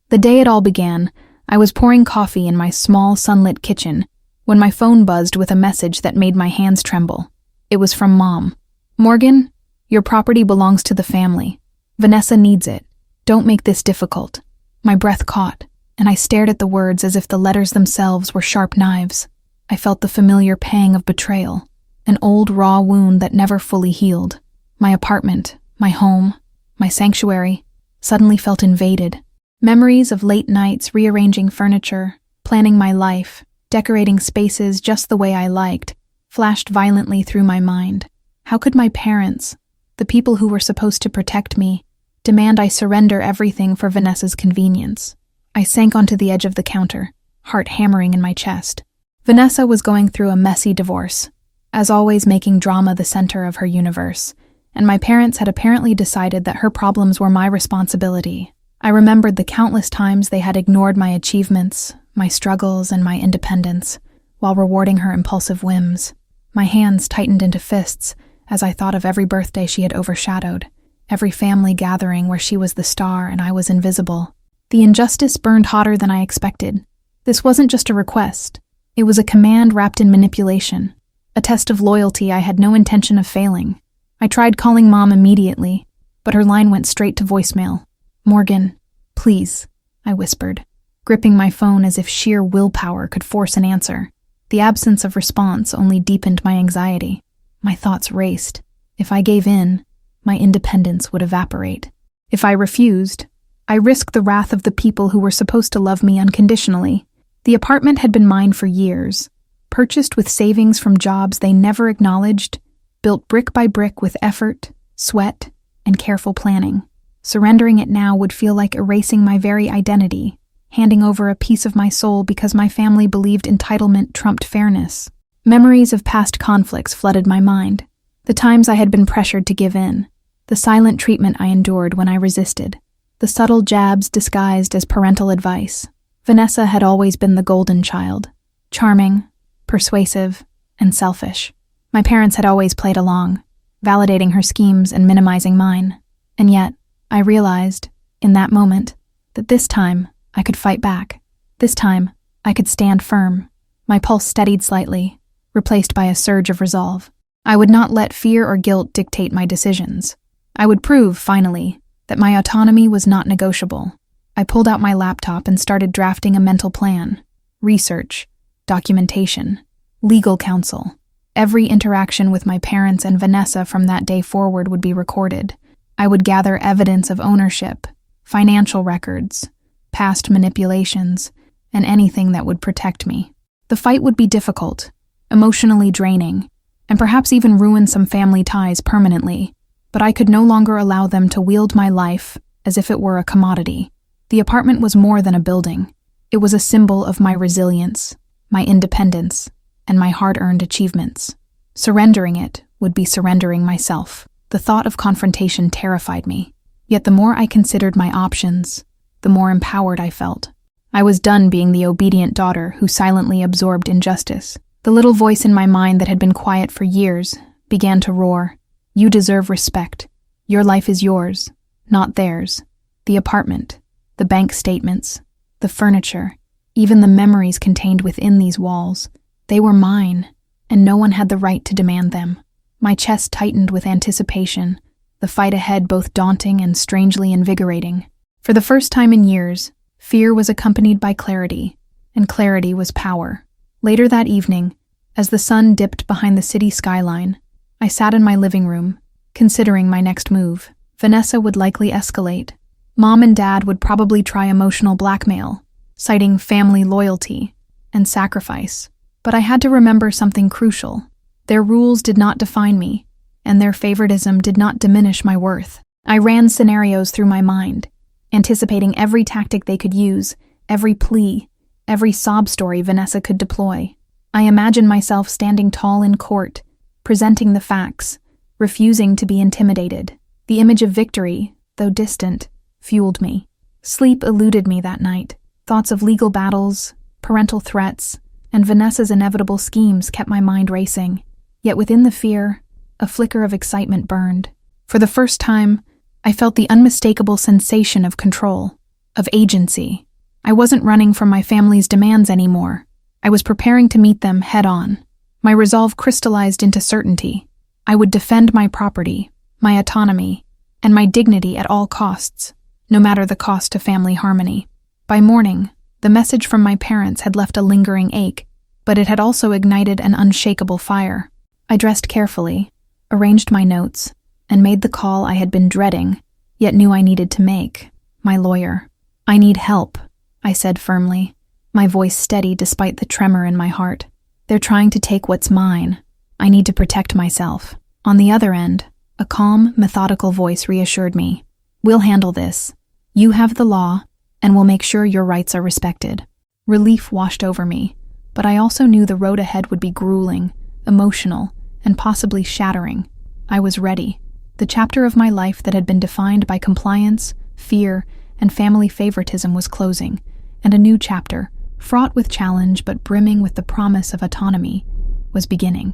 The day it all began, I was pouring coffee in my small, sunlit kitchen when my phone buzzed with a message that made my hands tremble. It was from Mom. "Morgan, your property belongs to the family. Vanessa needs it. Don't make this difficult." My breath caught, and I stared at the words as if the letters themselves were sharp knives. I felt the familiar pang of betrayal, an old raw wound that never fully healed. My apartment, my home, my sanctuary, suddenly felt invaded. Memories of late nights rearranging furniture, planning my life, decorating spaces just the way I liked, flashed violently through my mind. How could my parents, the people who were supposed to protect me, demand I surrender everything for Vanessa's convenience? I sank onto the edge of the counter, heart hammering in my chest. Vanessa was going through a messy divorce, as always making drama the center of her universe, and my parents had apparently decided that her problems were my responsibility. I remembered the countless times they had ignored my achievements, my struggles, and my independence, while rewarding her impulsive whims. My hands tightened into fists as I thought of every birthday she had overshadowed, every family gathering where she was the star and I was invisible. The injustice burned hotter than I expected. This wasn't just a request. It was a command wrapped in manipulation, a test of loyalty I had no intention of failing. I tried calling Mom immediately, but her line went straight to voicemail. "Morgan, please," I whispered, gripping my phone as if sheer willpower could force an answer. The absence of response only deepened my anxiety. My thoughts raced. If I gave in, my independence would evaporate. If I refused, I risked the wrath of the people who were supposed to love me unconditionally. The apartment had been mine for years, purchased with savings from jobs they never acknowledged, built brick by brick with effort, sweat, and careful planning. Surrendering it now would feel like erasing my very identity, handing over a piece of my soul because my family believed entitlement trumped fairness. Memories of past conflicts flooded my mind. The times I had been pressured to give in, the silent treatment I endured when I resisted, the subtle jabs disguised as parental advice. Vanessa had always been the golden child, charming, persuasive, and selfish. My parents had always played along, validating her schemes and minimizing mine. And yet, I realized, in that moment, that this time I could fight back. This time, I could stand firm. My pulse steadied slightly, replaced by a surge of resolve. I would not let fear or guilt dictate my decisions. I would prove, finally, that my autonomy was not negotiable. I pulled out my laptop and started drafting a mental plan. Research, documentation, legal counsel. Every interaction with my parents and Vanessa from that day forward would be recorded. I would gather evidence of ownership, financial records, past manipulations, and anything that would protect me. The fight would be difficult, emotionally draining, and perhaps even ruin some family ties permanently, but I could no longer allow them to wield my life as if it were a commodity. The apartment was more than a building. It was a symbol of my resilience, my independence, and my hard-earned achievements. Surrendering it would be surrendering myself. The thought of confrontation terrified me, yet the more I considered my options, the more empowered I felt. I was done being the obedient daughter who silently absorbed injustice. The little voice in my mind that had been quiet for years began to roar. "You deserve respect. Your life is yours, not theirs." The apartment, the bank statements, the furniture, even the memories contained within these walls, they were mine, and no one had the right to demand them. My chest tightened with anticipation, the fight ahead both daunting and strangely invigorating. For the first time in years, fear was accompanied by clarity, and clarity was power. Later that evening, as the sun dipped behind the city skyline, I sat in my living room, considering my next move. Vanessa would likely escalate. Mom and Dad would probably try emotional blackmail, citing family loyalty and sacrifice. But I had to remember something crucial. Their rules did not define me, and their favoritism did not diminish my worth. I ran scenarios through my mind, anticipating every tactic they could use, every plea, every sob story Vanessa could deploy. I imagined myself standing tall in court, presenting the facts, refusing to be intimidated. The image of victory, though distant, fueled me. Sleep eluded me that night. Thoughts of legal battles, parental threats, and Vanessa's inevitable schemes kept my mind racing. Yet within the fear, a flicker of excitement burned. For the first time, I felt the unmistakable sensation of control, of agency. I wasn't running from my family's demands anymore. I was preparing to meet them head-on. My resolve crystallized into certainty. I would defend my property, my autonomy, and my dignity at all costs, no matter the cost to family harmony. By morning, the message from my parents had left a lingering ache, but it had also ignited an unshakable fire. I dressed carefully, arranged my notes, and made the call I had been dreading, yet knew I needed to make. My lawyer. "I need help," I said firmly, my voice steady despite the tremor in my heart. "They're trying to take what's mine. I need to protect myself." On the other end, a calm, methodical voice reassured me. "We'll handle this. You have the law, and we'll make sure your rights are respected." Relief washed over me, but I also knew the road ahead would be grueling, emotional, and possibly shattering. I was ready. The chapter of my life that had been defined by compliance, fear, and family favoritism was closing, and a new chapter, fraught with challenge but brimming with the promise of autonomy, was beginning.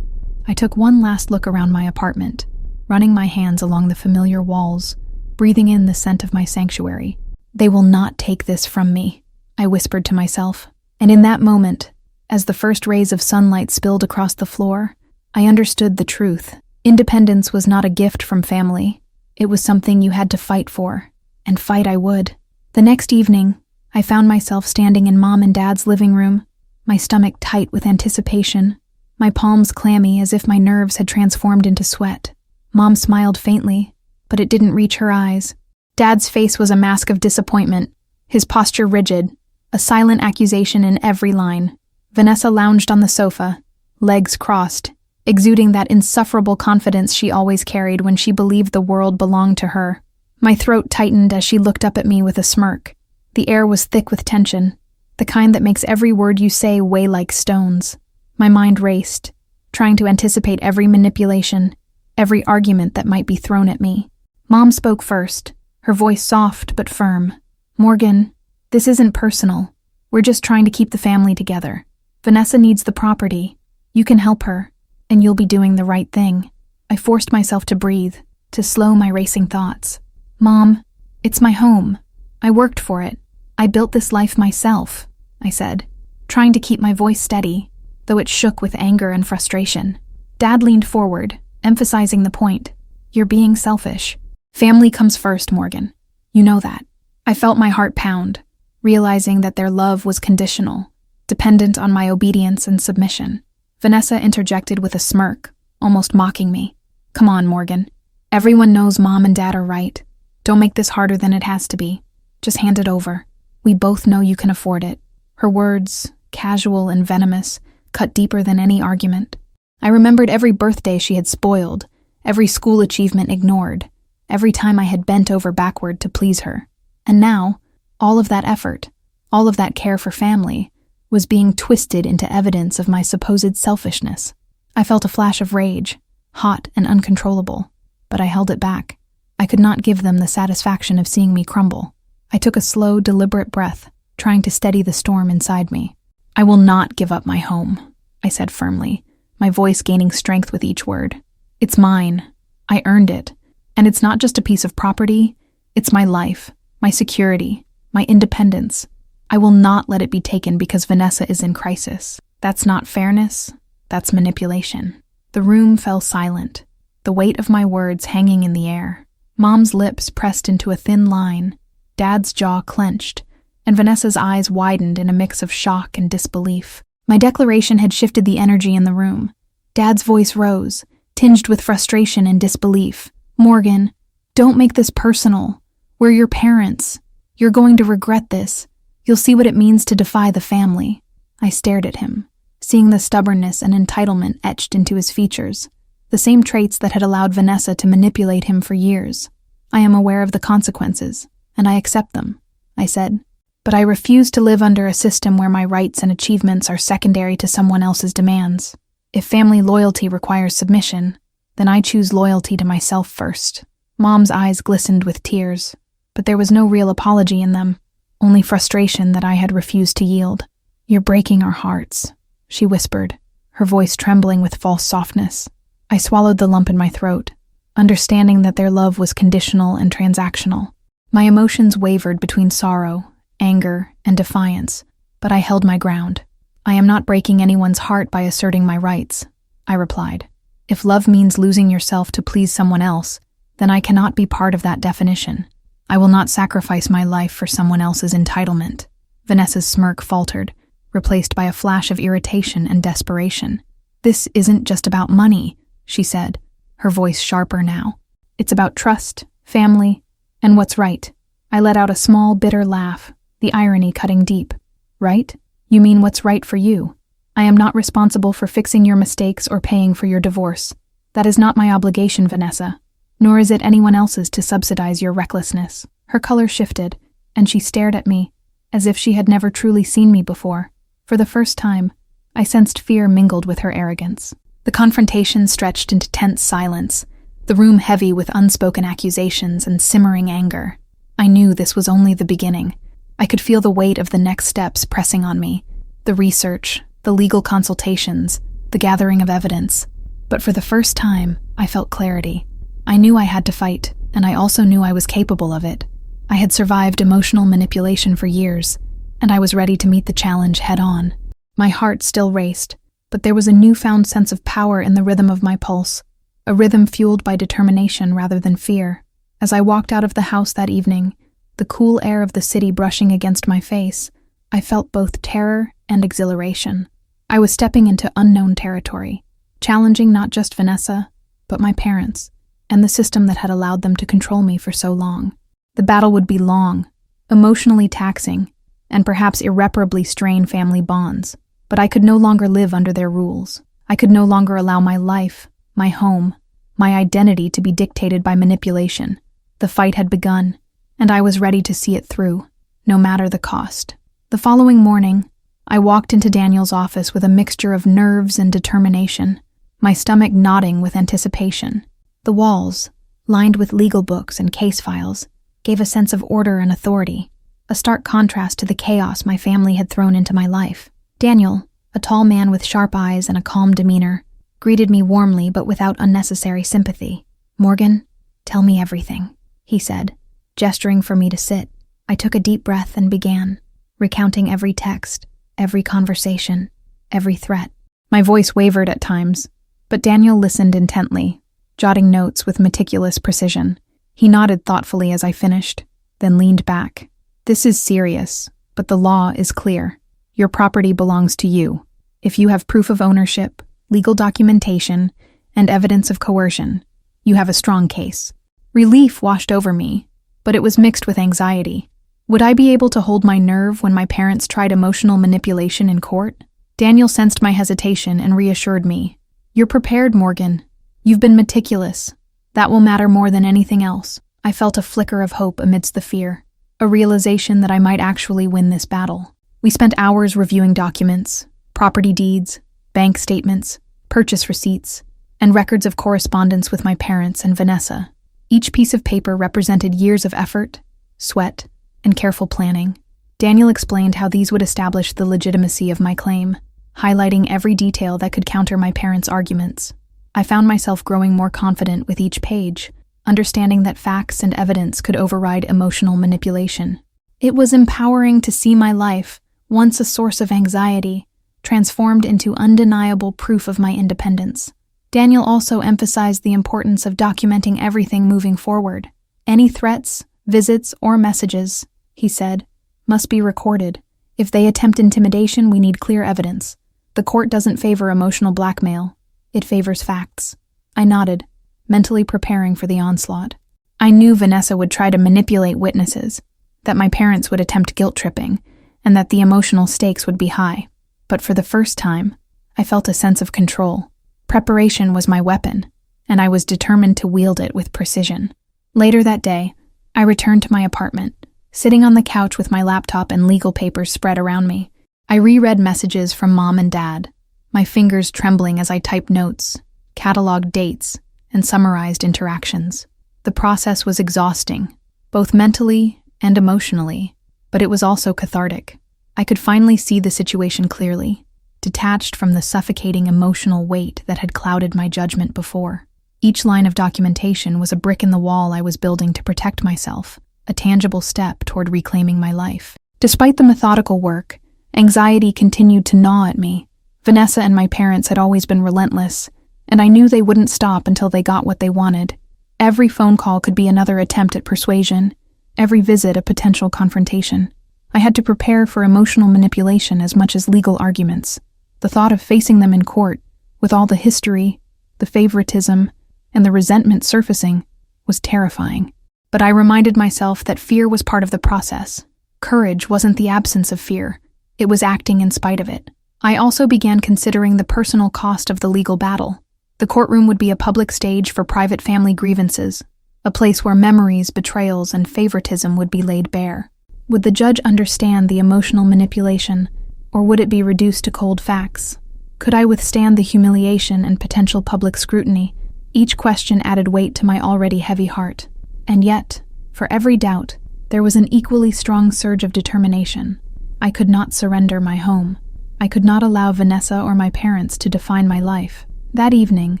I took one last look around my apartment, running my hands along the familiar walls, breathing in the scent of my sanctuary. "They will not take this from me," I whispered to myself. And in that moment, as the first rays of sunlight spilled across the floor, I understood the truth. Independence was not a gift from family. It was something you had to fight for, and fight I would. The next evening, I found myself standing in Mom and Dad's living room, my stomach tight with anticipation, my palms clammy as if my nerves had transformed into sweat. Mom smiled faintly, but it didn't reach her eyes. Dad's face was a mask of disappointment, his posture rigid, a silent accusation in every line. Vanessa lounged on the sofa, legs crossed, exuding that insufferable confidence she always carried when she believed the world belonged to her. My throat tightened as she looked up at me with a smirk. The air was thick with tension, the kind that makes every word you say weigh like stones. My mind raced, trying to anticipate every manipulation, every argument that might be thrown at me. Mom spoke first, her voice soft but firm. "Morgan, this isn't personal. We're just trying to keep the family together. Vanessa needs the property. You can help her, and you'll be doing the right thing." I forced myself to breathe, to slow my racing thoughts. "Mom, it's my home. I worked for it. I built this life myself," I said, trying to keep my voice steady, though it shook with anger and frustration. Dad leaned forward, emphasizing the point. "You're being selfish. Family comes first, Morgan. You know that." I felt my heart pound, realizing that their love was conditional, dependent on my obedience and submission. Vanessa interjected with a smirk, almost mocking me. "Come on, Morgan. Everyone knows Mom and Dad are right. Don't make this harder than it has to be. Just hand it over. We both know you can afford it." Her words, casual and venomous, cut deeper than any argument. I remembered every birthday she had spoiled, every school achievement ignored, every time I had bent over backward to please her. And now, all of that effort, all of that care for family, was being twisted into evidence of my supposed selfishness. I felt a flash of rage, hot and uncontrollable, but I held it back. I could not give them the satisfaction of seeing me crumble. I took a slow, deliberate breath, trying to steady the storm inside me. "I will not give up my home," I said firmly, my voice gaining strength with each word. "It's mine. I earned it. And it's not just a piece of property, it's my life, my security, my independence. I will not let it be taken because Vanessa is in crisis. That's not fairness, that's manipulation." The room fell silent, the weight of my words hanging in the air. Mom's lips pressed into a thin line, Dad's jaw clenched, and Vanessa's eyes widened in a mix of shock and disbelief. My declaration had shifted the energy in the room. Dad's voice rose, tinged with frustration and disbelief. "Morgan, don't make this personal. We're your parents. You're going to regret this. You'll see what it means to defy the family." I stared at him, seeing the stubbornness and entitlement etched into his features, the same traits that had allowed Vanessa to manipulate him for years. "I am aware of the consequences, and I accept them," I said. "But I refuse to live under a system where my rights and achievements are secondary to someone else's demands. If family loyalty requires submission, then I choose loyalty to myself first." Mom's eyes glistened with tears, but there was no real apology in them, only frustration that I had refused to yield. "You're breaking our hearts," she whispered, her voice trembling with false softness. I swallowed the lump in my throat, understanding that their love was conditional and transactional. My emotions wavered between sorrow, anger, and defiance, but I held my ground. I am not breaking anyone's heart by asserting my rights, I replied. If love means losing yourself to please someone else, then I cannot be part of that definition. I will not sacrifice my life for someone else's entitlement. Vanessa's smirk faltered, replaced by a flash of irritation and desperation. This isn't just about money, she said, her voice sharper now. It's about trust, family, and what's right. I let out a small, bitter laugh, the irony cutting deep. Right? You mean what's right for you. I am not responsible for fixing your mistakes or paying for your divorce. That is not my obligation, Vanessa, nor is it anyone else's to subsidize your recklessness. Her color shifted, and she stared at me, as if she had never truly seen me before. For the first time, I sensed fear mingled with her arrogance. The confrontation stretched into tense silence, the room heavy with unspoken accusations and simmering anger. I knew this was only the beginning. I could feel the weight of the next steps pressing on me, the research, the legal consultations, the gathering of evidence. But for the first time, I felt clarity. I knew I had to fight, and I also knew I was capable of it. I had survived emotional manipulation for years, and I was ready to meet the challenge head-on. My heart still raced, but there was a newfound sense of power in the rhythm of my pulse, a rhythm fueled by determination rather than fear. As I walked out of the house that evening, the cool air of the city brushing against my face, I felt both terror and exhilaration. I was stepping into unknown territory, challenging not just Vanessa, but my parents, and the system that had allowed them to control me for so long. The battle would be long, emotionally taxing, and perhaps irreparably strain family bonds, but I could no longer live under their rules. I could no longer allow my life, my home, my identity to be dictated by manipulation. The fight had begun, and I was ready to see it through, no matter the cost. The following morning, I walked into Daniel's office with a mixture of nerves and determination, my stomach knotting with anticipation. The walls, lined with legal books and case files, gave a sense of order and authority, a stark contrast to the chaos my family had thrown into my life. Daniel, a tall man with sharp eyes and a calm demeanor, greeted me warmly but without unnecessary sympathy. "Morgan, tell me everything," he said, gesturing for me to sit. I took a deep breath and began, recounting every text, every conversation, every threat. My voice wavered at times, but Daniel listened intently, jotting notes with meticulous precision. He nodded thoughtfully as I finished, then leaned back. "This is serious, but the law is clear. Your property belongs to you. If you have proof of ownership, legal documentation, and evidence of coercion, you have a strong case." Relief washed over me, but it was mixed with anxiety. Would I be able to hold my nerve when my parents tried emotional manipulation in court? Daniel sensed my hesitation and reassured me. "You're prepared, Morgan. You've been meticulous. That will matter more than anything else." I felt a flicker of hope amidst the fear, a realization that I might actually win this battle. We spent hours reviewing documents, property deeds, bank statements, purchase receipts, and records of correspondence with my parents and Vanessa. Each piece of paper represented years of effort, sweat, and careful planning. Daniel explained how these would establish the legitimacy of my claim, highlighting every detail that could counter my parents' arguments. I found myself growing more confident with each page, understanding that facts and evidence could override emotional manipulation. It was empowering to see my life, once a source of anxiety, transformed into undeniable proof of my independence. Daniel also emphasized the importance of documenting everything moving forward. Any threats, visits, or messages, he said, must be recorded. If they attempt intimidation, we need clear evidence. The court doesn't favor emotional blackmail. It favors facts. I nodded, mentally preparing for the onslaught. I knew Vanessa would try to manipulate witnesses, that my parents would attempt guilt-tripping, and that the emotional stakes would be high. But for the first time, I felt a sense of control. Preparation was my weapon, and I was determined to wield it with precision. Later that day, I returned to my apartment, sitting on the couch with my laptop and legal papers spread around me. I reread messages from Mom and Dad, my fingers trembling as I typed notes, cataloged dates, and summarized interactions. The process was exhausting, both mentally and emotionally, but it was also cathartic. I could finally see the situation clearly, detached from the suffocating emotional weight that had clouded my judgment before. Each line of documentation was a brick in the wall I was building to protect myself, a tangible step toward reclaiming my life. Despite the methodical work, anxiety continued to gnaw at me. Vanessa and my parents had always been relentless, and I knew they wouldn't stop until they got what they wanted. Every phone call could be another attempt at persuasion, every visit a potential confrontation. I had to prepare for emotional manipulation as much as legal arguments. The thought of facing them in court, with all the history, the favoritism, and the resentment surfacing, was terrifying. But I reminded myself that fear was part of the process. Courage wasn't the absence of fear. It was acting in spite of it. I also began considering the personal cost of the legal battle. The courtroom would be a public stage for private family grievances, a place where memories, betrayals, and favoritism would be laid bare. Would the judge understand the emotional manipulation, or would it be reduced to cold facts? Could I withstand the humiliation and potential public scrutiny? Each question added weight to my already heavy heart. And yet, for every doubt, there was an equally strong surge of determination. I could not surrender my home. I could not allow Vanessa or my parents to define my life. That evening,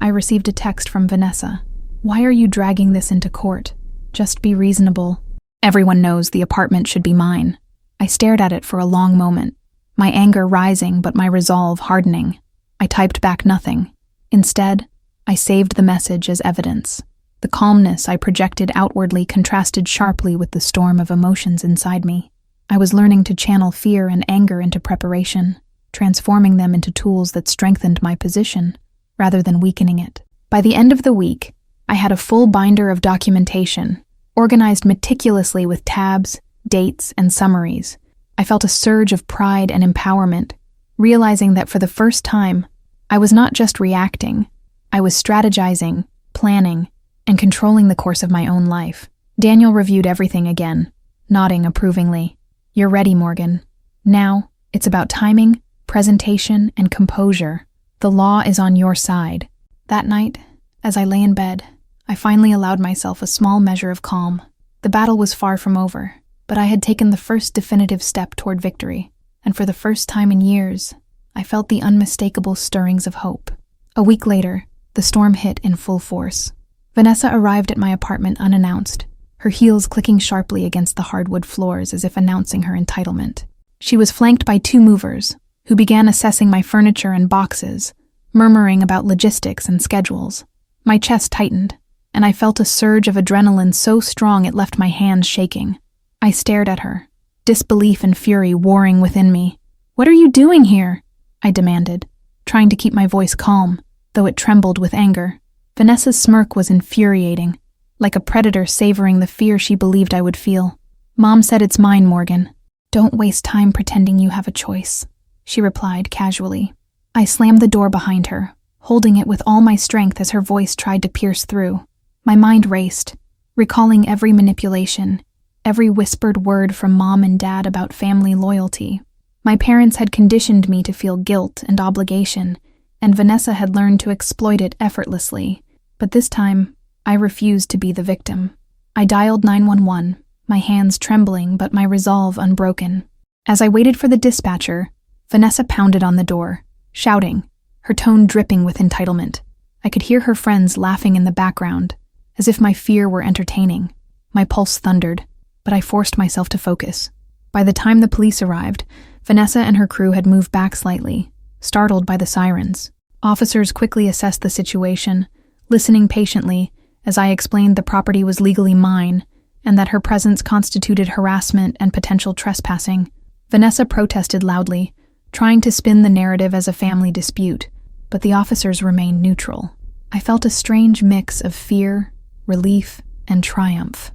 I received a text from Vanessa. "Why are you dragging this into court? Just be reasonable. Everyone knows the apartment should be mine." I stared at it for a long moment, my anger rising but my resolve hardening. I typed back nothing. Instead, I saved the message as evidence. The calmness I projected outwardly contrasted sharply with the storm of emotions inside me. I was learning to channel fear and anger into preparation, transforming them into tools that strengthened my position, rather than weakening it. By the end of the week, I had a full binder of documentation, organized meticulously with tabs, dates, and summaries. I felt a surge of pride and empowerment, realizing that for the first time, I was not just reacting, I was strategizing, planning, and controlling the course of my own life. Daniel reviewed everything again, nodding approvingly. "You're ready, Morgan. Now, it's about timing, presentation, and composure. The law is on your side." That night, as I lay in bed, I finally allowed myself a small measure of calm. The battle was far from over, but I had taken the first definitive step toward victory, and for the first time in years, I felt the unmistakable stirrings of hope. A week later, the storm hit in full force. Vanessa arrived at my apartment unannounced, her heels clicking sharply against the hardwood floors as if announcing her entitlement. She was flanked by two movers, who began assessing my furniture and boxes, murmuring about logistics and schedules. My chest tightened, and I felt a surge of adrenaline so strong it left my hands shaking. I stared at her, disbelief and fury warring within me. "What are you doing here?" I demanded, trying to keep my voice calm, though it trembled with anger. Vanessa's smirk was infuriating, like a predator savoring the fear she believed I would feel. "Mom said it's mine, Morgan. Don't waste time pretending you have a choice," she replied casually. I slammed the door behind her, holding it with all my strength as her voice tried to pierce through. My mind raced, recalling every manipulation, every whispered word from Mom and Dad about family loyalty. My parents had conditioned me to feel guilt and obligation, and Vanessa had learned to exploit it effortlessly. But this time, I refused to be the victim. I dialed 911, my hands trembling but my resolve unbroken. As I waited for the dispatcher, Vanessa pounded on the door, shouting, her tone dripping with entitlement. I could hear her friends laughing in the background, as if my fear were entertaining. My pulse thundered, but I forced myself to focus. By the time the police arrived, Vanessa and her crew had moved back slightly, startled by the sirens. Officers quickly assessed the situation, listening patiently as I explained the property was legally mine and that her presence constituted harassment and potential trespassing. Vanessa protested loudly, trying to spin the narrative as a family dispute, but the officers remained neutral. I felt a strange mix of fear, relief, and triumph.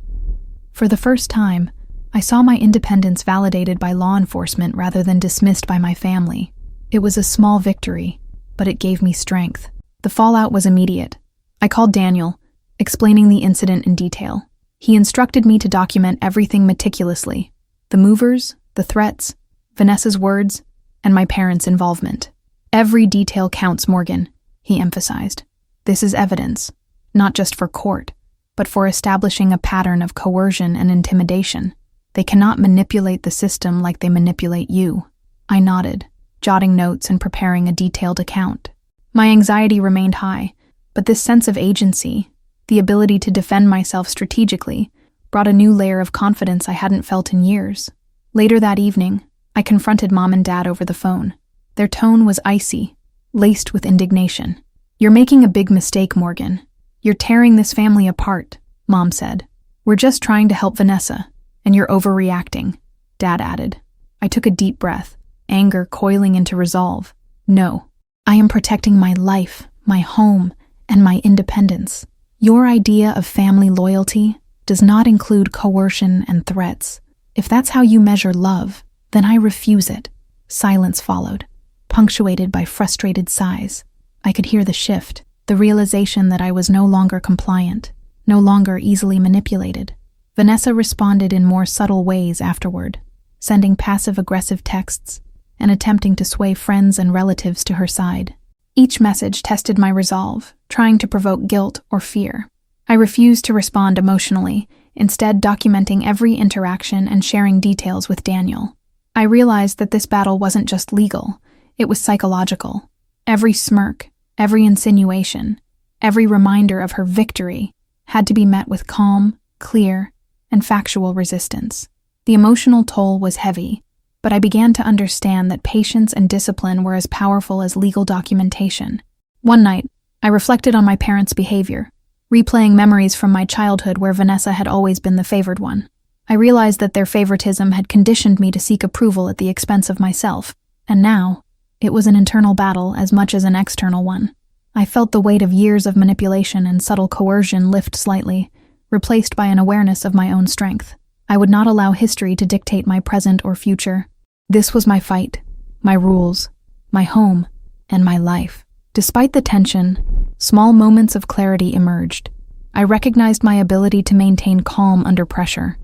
For the first time, I saw my independence validated by law enforcement rather than dismissed by my family. It was a small victory, but it gave me strength. The fallout was immediate. I called Daniel, explaining the incident in detail. He instructed me to document everything meticulously: the movers, the threats, Vanessa's words, and my parents' involvement. "Every detail counts, Morgan," he emphasized. "This is evidence, not just for court, but for establishing a pattern of coercion and intimidation. They cannot manipulate the system like they manipulate you." I nodded, jotting notes and preparing a detailed account. My anxiety remained high, but this sense of agency, the ability to defend myself strategically, brought a new layer of confidence I hadn't felt in years. Later that evening, I confronted Mom and Dad over the phone. Their tone was icy, laced with indignation. "You're making a big mistake, Morgan. You're tearing this family apart," Mom said. "We're just trying to help Vanessa, and you're overreacting," Dad added. I took a deep breath, anger coiling into resolve. "No, I am protecting my life, my home, and my independence. Your idea of family loyalty does not include coercion and threats. If that's how you measure love, then I refuse it." Silence followed, punctuated by frustrated sighs. I could hear the shift, the realization that I was no longer compliant, no longer easily manipulated. Vanessa responded in more subtle ways afterward, sending passive-aggressive texts and attempting to sway friends and relatives to her side. Each message tested my resolve, trying to provoke guilt or fear. I refused to respond emotionally, instead documenting every interaction and sharing details with Daniel. I realized that this battle wasn't just legal, it was psychological. Every smirk, every insinuation, every reminder of her victory had to be met with calm, clear, and factual resistance. The emotional toll was heavy, but I began to understand that patience and discipline were as powerful as legal documentation. One night, I reflected on my parents' behavior, replaying memories from my childhood where Vanessa had always been the favored one. I realized that their favoritism had conditioned me to seek approval at the expense of myself, and now, it was an internal battle as much as an external one. I felt the weight of years of manipulation and subtle coercion lift slightly, replaced by an awareness of my own strength. I would not allow history to dictate my present or future. This was my fight, my rules, my home, and my life. Despite the tension, small moments of clarity emerged. I recognized my ability to maintain calm under pressure,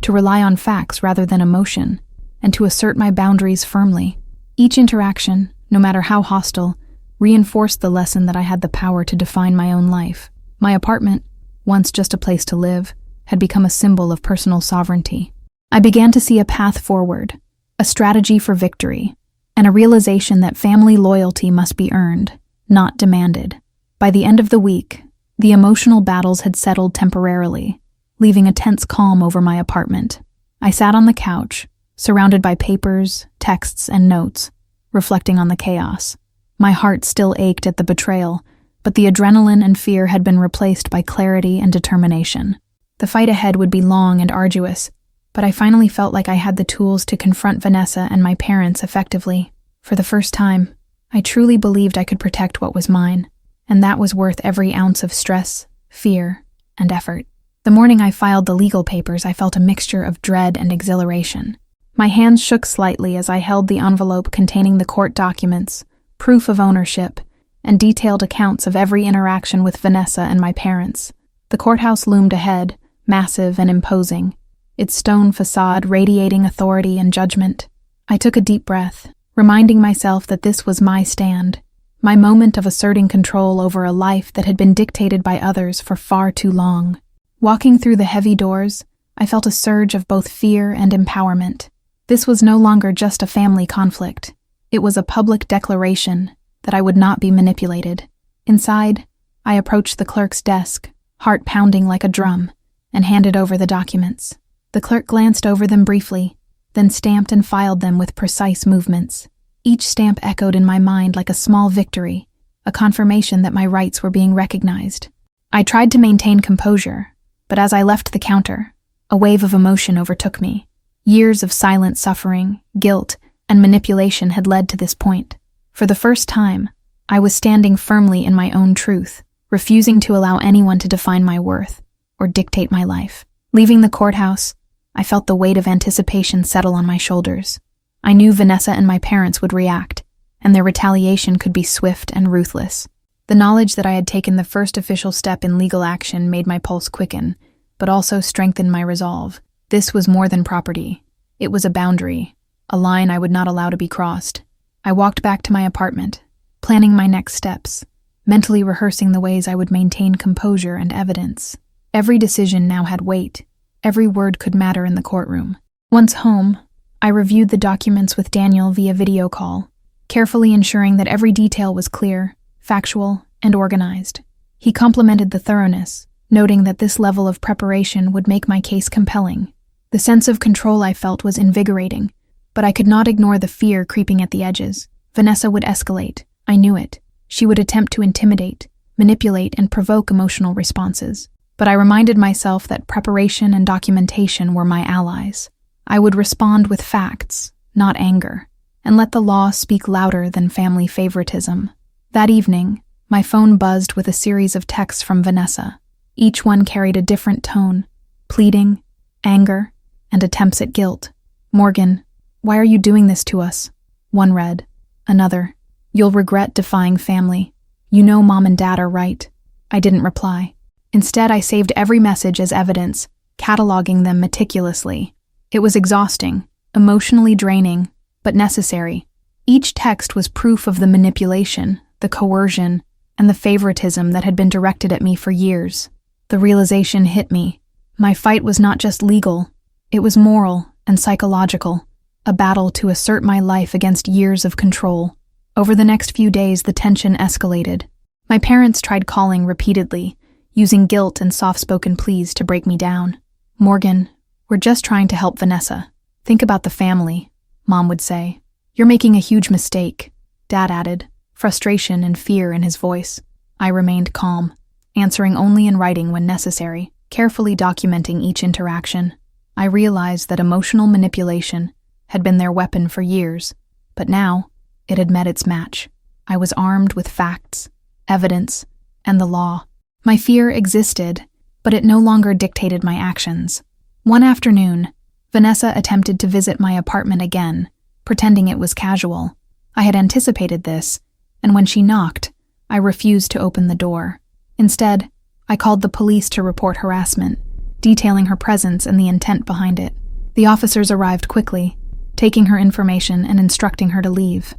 to rely on facts rather than emotion, and to assert my boundaries firmly. Each interaction, no matter how hostile, reinforced the lesson that I had the power to define my own life. My apartment, once just a place to live, had become a symbol of personal sovereignty. I began to see a path forward, a strategy for victory, and a realization that family loyalty must be earned, not demanded. By the end of the week, the emotional battles had settled temporarily, leaving a tense calm over my apartment. I sat on the couch, surrounded by papers, texts, and notes, reflecting on the chaos. My heart still ached at the betrayal, but the adrenaline and fear had been replaced by clarity and determination. The fight ahead would be long and arduous, but I finally felt like I had the tools to confront Vanessa and my parents effectively. For the first time, I truly believed I could protect what was mine, and that was worth every ounce of stress, fear, and effort. The morning I filed the legal papers, I felt a mixture of dread and exhilaration. My hands shook slightly as I held the envelope containing the court documents, proof of ownership, and detailed accounts of every interaction with Vanessa and my parents. The courthouse loomed ahead, massive and imposing, its stone facade radiating authority and judgment. I took a deep breath, reminding myself that this was my stand, my moment of asserting control over a life that had been dictated by others for far too long. Walking through the heavy doors, I felt a surge of both fear and empowerment. This was no longer just a family conflict. It was a public declaration that I would not be manipulated. Inside, I approached the clerk's desk, heart pounding like a drum, and handed over the documents. The clerk glanced over them briefly, then stamped and filed them with precise movements. Each stamp echoed in my mind like a small victory, a confirmation that my rights were being recognized. I tried to maintain composure, but as I left the counter, a wave of emotion overtook me. Years of silent suffering, guilt, and manipulation had led to this point. For the first time, I was standing firmly in my own truth, refusing to allow anyone to define my worth or dictate my life. Leaving the courthouse, I felt the weight of anticipation settle on my shoulders. I knew Vanessa and my parents would react, and their retaliation could be swift and ruthless. The knowledge that I had taken the first official step in legal action made my pulse quicken, but also strengthened my resolve. This was more than property. It was a boundary, a line I would not allow to be crossed. I walked back to my apartment, planning my next steps, mentally rehearsing the ways I would maintain composure and evidence. Every decision now had weight. Every word could matter in the courtroom. Once home, I reviewed the documents with Daniel via video call, carefully ensuring that every detail was clear, factual, and organized. He complimented the thoroughness, noting that this level of preparation would make my case compelling. The sense of control I felt was invigorating, but I could not ignore the fear creeping at the edges. Vanessa would escalate. I knew it. She would attempt to intimidate, manipulate, and provoke emotional responses. But I reminded myself that preparation and documentation were my allies. I would respond with facts, not anger, and let the law speak louder than family favoritism. That evening, my phone buzzed with a series of texts from Vanessa. Each one carried a different tone: pleading, anger, and attempts at guilt. "Morgan, why are you doing this to us?" One read. Another, "You'll regret defying family. You know Mom and Dad are right." I didn't reply. Instead, I saved every message as evidence, cataloging them meticulously. It was exhausting, emotionally draining, but necessary. Each text was proof of the manipulation, the coercion, and the favoritism that had been directed at me for years. The realization hit me. My fight was not just legal, it was moral and psychological, a battle to assert my life against years of control. Over the next few days, the tension escalated. My parents tried calling repeatedly, using guilt and soft-spoken pleas to break me down. "Morgan, we're just trying to help Vanessa. Think about the family," Mom would say. "You're making a huge mistake," Dad added, frustration and fear in his voice. I remained calm, answering only in writing when necessary, carefully documenting each interaction. I realized that emotional manipulation had been their weapon for years, but now it had met its match. I was armed with facts, evidence, and the law. My fear existed, but it no longer dictated my actions. One afternoon, Vanessa attempted to visit my apartment again, pretending it was casual. I had anticipated this, and when she knocked, I refused to open the door. Instead, I called the police to report harassment, detailing her presence and the intent behind it. The officers arrived quickly, taking her information and instructing her to leave.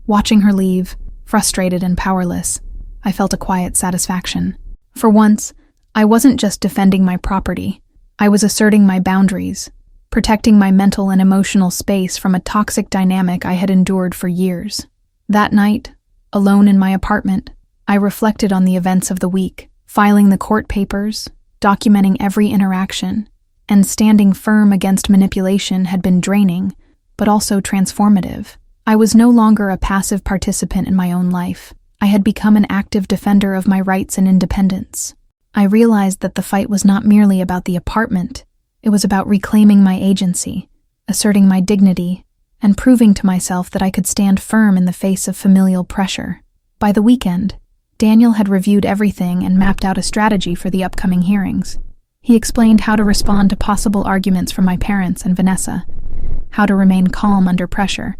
Watching her leave, frustrated and powerless, I felt a quiet satisfaction. For once, I wasn't just defending my property. I was asserting my boundaries, protecting my mental and emotional space from a toxic dynamic I had endured for years. That night, alone in my apartment, I reflected on the events of the week, filing the court papers, documenting every interaction, and standing firm against manipulation had been draining, but also transformative. I was no longer a passive participant in my own life. I had become an active defender of my rights and independence. I realized that the fight was not merely about the apartment. It was about reclaiming my agency, asserting my dignity, and proving to myself that I could stand firm in the face of familial pressure. By the weekend, Daniel had reviewed everything and mapped out a strategy for the upcoming hearings. He explained how to respond to possible arguments from my parents and Vanessa, how to remain calm under pressure,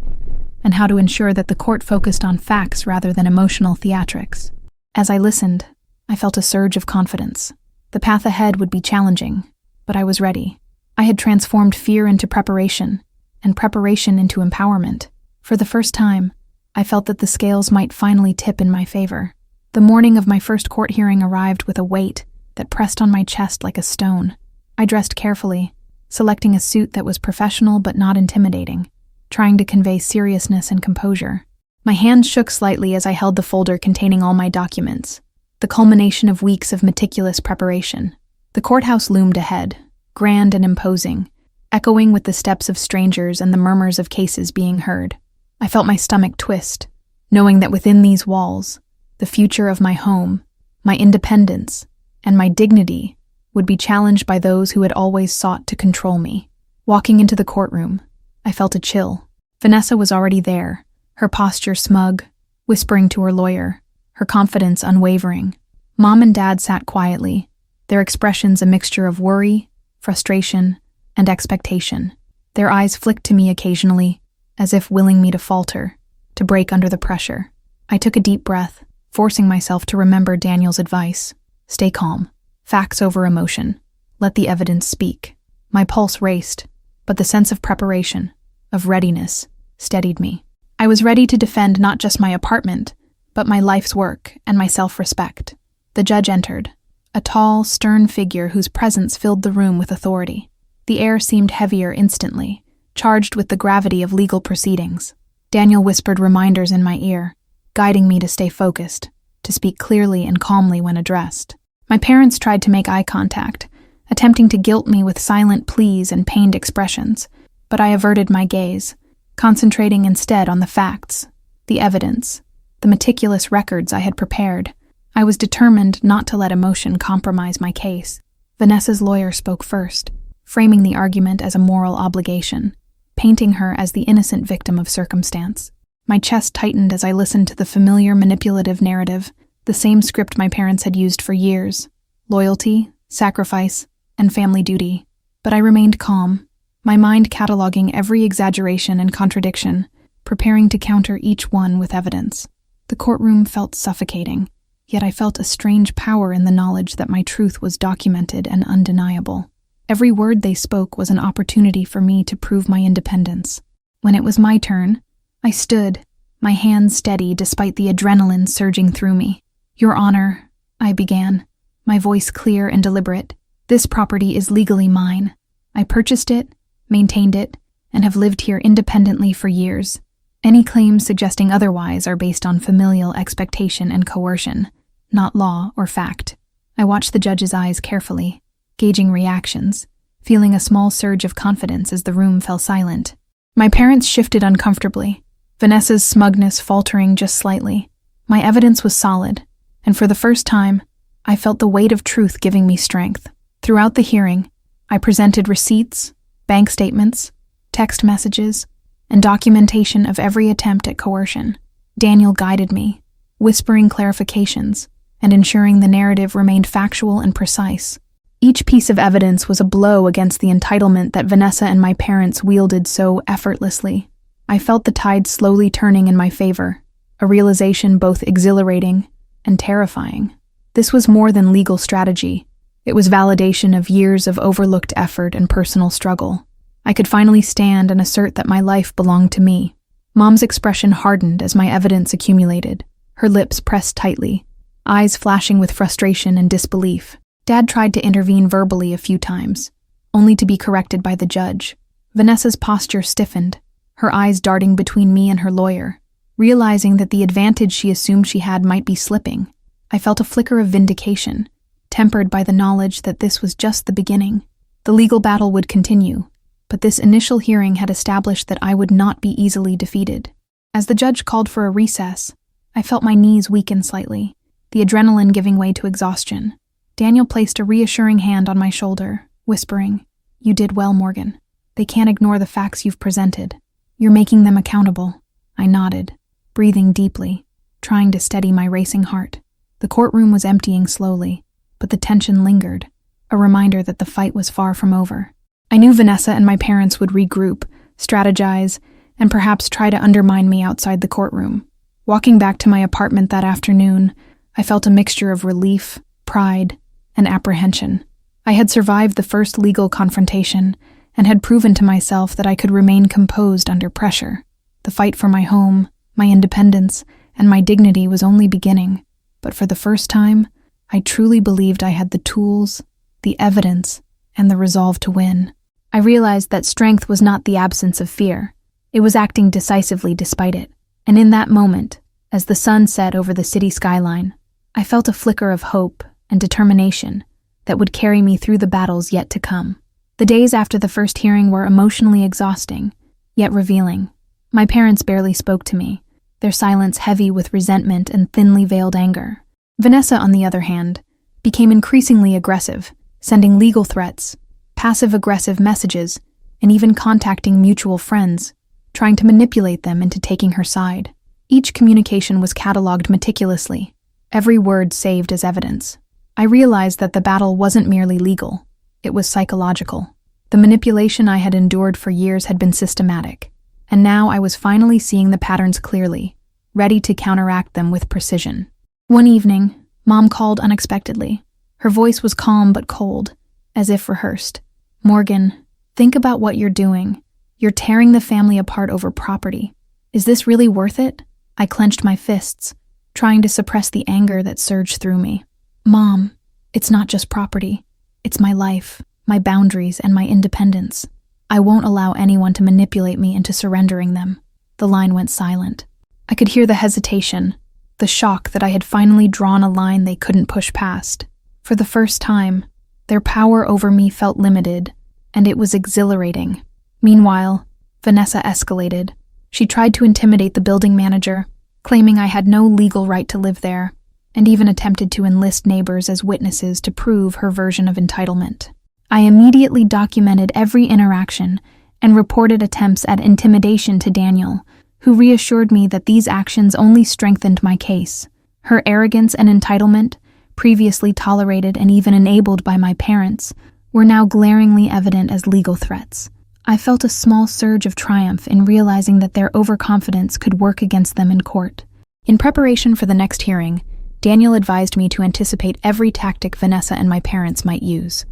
and how to ensure that the court focused on facts rather than emotional theatrics. As I listened, I felt a surge of confidence. The path ahead would be challenging, but I was ready. I had transformed fear into preparation, and preparation into empowerment. For the first time, I felt that the scales might finally tip in my favor. The morning of my first court hearing arrived with a weight that pressed on my chest like a stone. I dressed carefully, selecting a suit that was professional but not intimidating, trying to convey seriousness and composure. My hands shook slightly as I held the folder containing all my documents, the culmination of weeks of meticulous preparation. The courthouse loomed ahead, grand and imposing, echoing with the steps of strangers and the murmurs of cases being heard. I felt my stomach twist, knowing that within these walls, the future of my home, my independence, and my dignity would be challenged by those who had always sought to control me. Walking into the courtroom, I felt a chill. Vanessa was already there, her posture smug, whispering to her lawyer, her confidence unwavering. Mom and Dad sat quietly, their expressions a mixture of worry, frustration, and expectation. Their eyes flicked to me occasionally, as if willing me to falter, to break under the pressure. I took a deep breath, forcing myself to remember Daniel's advice. Stay calm. Facts over emotion. Let the evidence speak. My pulse raced, but the sense of preparation, of readiness, steadied me. I was ready to defend not just my apartment, but my life's work and my self-respect. The judge entered, a tall, stern figure whose presence filled the room with authority. The air seemed heavier instantly, charged with the gravity of legal proceedings. Daniel whispered reminders in my ear, guiding me to stay focused, to speak clearly and calmly when addressed. My parents tried to make eye contact, attempting to guilt me with silent pleas and pained expressions, but I averted my gaze, concentrating instead on the facts, the evidence, the meticulous records I had prepared. I was determined not to let emotion compromise my case. Vanessa's lawyer spoke first, framing the argument as a moral obligation, painting her as the innocent victim of circumstance. My chest tightened as I listened to the familiar manipulative narrative, the same script my parents had used for years: loyalty, sacrifice, and family duty. But I remained calm, my mind cataloging every exaggeration and contradiction, preparing to counter each one with evidence. The courtroom felt suffocating, yet I felt a strange power in the knowledge that my truth was documented and undeniable. Every word they spoke was an opportunity for me to prove my independence. When it was my turn, I stood, my hands steady despite the adrenaline surging through me. "Your Honor," I began, my voice clear and deliberate, "this property is legally mine. I purchased it, maintained it, and have lived here independently for years. Any claims suggesting otherwise are based on familial expectation and coercion, not law or fact." I watched the judge's eyes carefully, gauging reactions, feeling a small surge of confidence as the room fell silent. My parents shifted uncomfortably, Vanessa's smugness faltering just slightly. My evidence was solid, and for the first time, I felt the weight of truth giving me strength. Throughout the hearing, I presented receipts, bank statements, text messages, and documentation of every attempt at coercion. Daniel guided me, whispering clarifications and ensuring the narrative remained factual and precise. Each piece of evidence was a blow against the entitlement that Vanessa and my parents wielded so effortlessly. I felt the tide slowly turning in my favor, a realization both exhilarating and terrifying. This was more than legal strategy. It was validation of years of overlooked effort and personal struggle. I could finally stand and assert that my life belonged to me. Mom's expression hardened as my evidence accumulated, her lips pressed tightly, eyes flashing with frustration and disbelief. Dad tried to intervene verbally a few times, only to be corrected by the judge. Vanessa's posture stiffened, her eyes darting between me and her lawyer, realizing that the advantage she assumed she had might be slipping. I felt a flicker of vindication, tempered by the knowledge that this was just the beginning. The legal battle would continue, but this initial hearing had established that I would not be easily defeated. As the judge called for a recess, I felt my knees weaken slightly, the adrenaline giving way to exhaustion. Daniel placed a reassuring hand on my shoulder, whispering, "You did well, Morgan. They can't ignore the facts you've presented. You're making them accountable." I nodded, breathing deeply, trying to steady my racing heart. The courtroom was emptying slowly, but the tension lingered, a reminder that the fight was far from over. I knew Vanessa and my parents would regroup, strategize, and perhaps try to undermine me outside the courtroom. Walking back to my apartment that afternoon, I felt a mixture of relief, pride, and apprehension. I had survived the first legal confrontation and had proven to myself that I could remain composed under pressure. The fight for my home, my independence, and my dignity was only beginning, but for the first time, I truly believed I had the tools, the evidence, and the resolve to win. I realized that strength was not the absence of fear. It was acting decisively despite it. And in that moment, as the sun set over the city skyline, I felt a flicker of hope and determination that would carry me through the battles yet to come. The days after the first hearing were emotionally exhausting, yet revealing. My parents barely spoke to me, their silence heavy with resentment and thinly veiled anger. Vanessa, on the other hand, became increasingly aggressive, sending legal threats, passive-aggressive messages, and even contacting mutual friends, trying to manipulate them into taking her side. Each communication was cataloged meticulously, every word saved as evidence. I realized that the battle wasn't merely legal, it was psychological. The manipulation I had endured for years had been systematic, and now I was finally seeing the patterns clearly, ready to counteract them with precision. One evening, Mom called unexpectedly. Her voice was calm but cold, as if rehearsed. "Morgan, think about what you're doing. You're tearing the family apart over property. Is this really worth it?" I clenched my fists, trying to suppress the anger that surged through me. "Mom, it's not just property. It's my life, my boundaries, and my independence. I won't allow anyone to manipulate me into surrendering them." The line went silent. I could hear the hesitation, the shock that I had finally drawn a line they couldn't push past. For the first time, their power over me felt limited, and it was exhilarating. Meanwhile, Vanessa escalated. She tried to intimidate the building manager, claiming I had no legal right to live there, and even attempted to enlist neighbors as witnesses to prove her version of entitlement. I immediately documented every interaction and reported attempts at intimidation to Daniel, who reassured me that these actions only strengthened my case. Her arrogance and entitlement, previously tolerated and even enabled by my parents, were now glaringly evident as legal threats. I felt a small surge of triumph in realizing that their overconfidence could work against them in court. In preparation for the next hearing, Daniel advised me to anticipate every tactic Vanessa and my parents might use.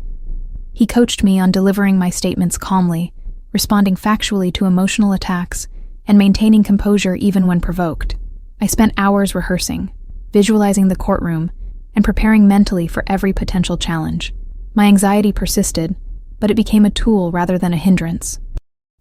He coached me on delivering my statements calmly, responding factually to emotional attacks, and maintaining composure even when provoked. I spent hours rehearsing, visualizing the courtroom, and preparing mentally for every potential challenge. My anxiety persisted, but it became a tool rather than a hindrance.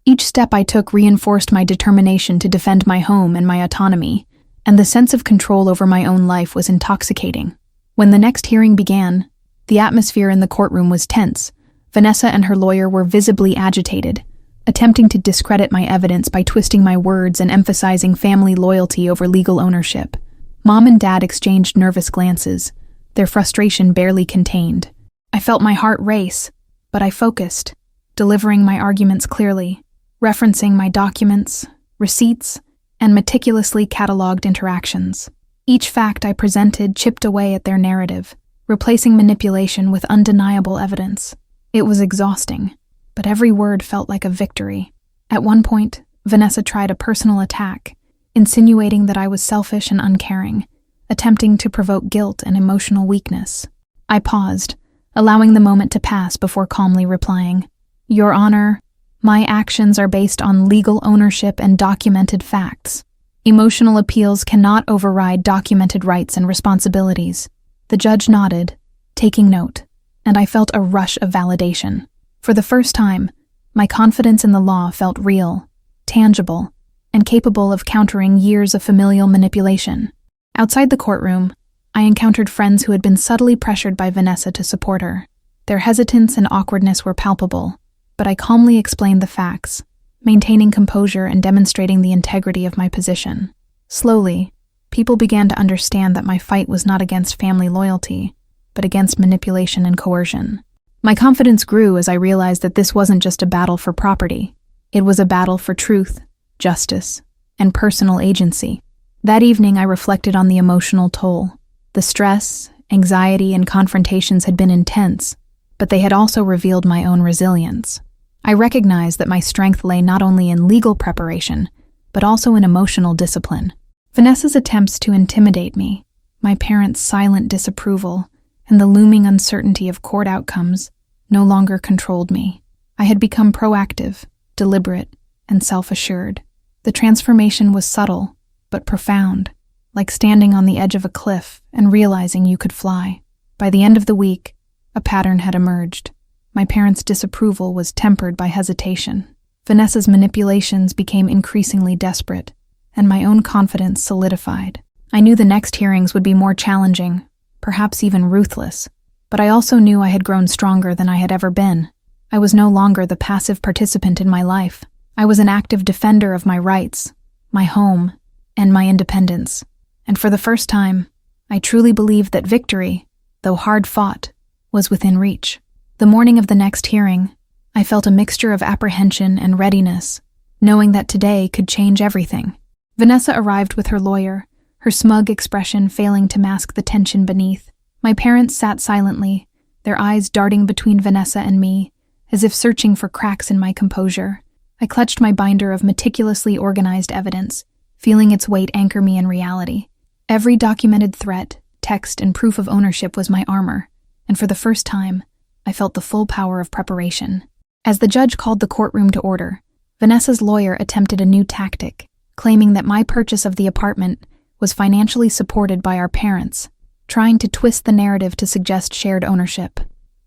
Each step I took reinforced my determination to defend my home and my autonomy, and the sense of control over my own life was intoxicating. When the next hearing began, the atmosphere in the courtroom was tense. Vanessa and her lawyer were visibly agitated, attempting to discredit my evidence by twisting my words and emphasizing family loyalty over legal ownership. Mom and Dad exchanged nervous glances, their frustration barely contained. I felt my heart race, but I focused, delivering my arguments clearly, referencing my documents, receipts, and meticulously catalogued interactions. Each fact I presented chipped away at their narrative, replacing manipulation with undeniable evidence. It was exhausting, but every word felt like a victory. At one point, Vanessa tried a personal attack, insinuating that I was selfish and uncaring, attempting to provoke guilt and emotional weakness. I paused, allowing the moment to pass before calmly replying, "Your Honor, my actions are based on legal ownership and documented facts. Emotional appeals cannot override documented rights and responsibilities." The judge nodded, taking note, and I felt a rush of validation. For the first time, my confidence in the law felt real, tangible, and capable of countering years of familial manipulation. Outside the courtroom, I encountered friends who had been subtly pressured by Vanessa to support her. Their hesitance and awkwardness were palpable, but I calmly explained the facts, maintaining composure and demonstrating the integrity of my position. Slowly, people began to understand that my fight was not against family loyalty, but against manipulation and coercion. My confidence grew as I realized that this wasn't just a battle for property. It was a battle for truth, justice, and personal agency. That evening, I reflected on the emotional toll. The stress, anxiety, and confrontations had been intense, but they had also revealed my own resilience. I recognized that my strength lay not only in legal preparation, but also in emotional discipline. Vanessa's attempts to intimidate me, my parents' silent disapproval, and the looming uncertainty of court outcomes no longer controlled me. I had become proactive, deliberate, and self-assured. The transformation was subtle, but profound, like standing on the edge of a cliff and realizing you could fly. By the end of the week, a pattern had emerged. My parents' disapproval was tempered by hesitation. Vanessa's manipulations became increasingly desperate, and my own confidence solidified. I knew the next hearings would be more challenging, perhaps even ruthless, but I also knew I had grown stronger than I had ever been. I was no longer the passive participant in my life. I was an active defender of my rights, my home, and my independence. And for the first time, I truly believed that victory, though hard-fought, was within reach. The morning of the next hearing, I felt a mixture of apprehension and readiness, knowing that today could change everything. Vanessa arrived with her lawyer, her smug expression failing to mask the tension beneath. My parents sat silently, their eyes darting between Vanessa and me, as if searching for cracks in my composure. I clutched my binder of meticulously organized evidence, feeling its weight anchor me in reality. Every documented threat, text, and proof of ownership was my armor, and for the first time, I felt the full power of preparation. As the judge called the courtroom to order, Vanessa's lawyer attempted a new tactic, claiming that my purchase of the apartment was financially supported by our parents, trying to twist the narrative to suggest shared ownership.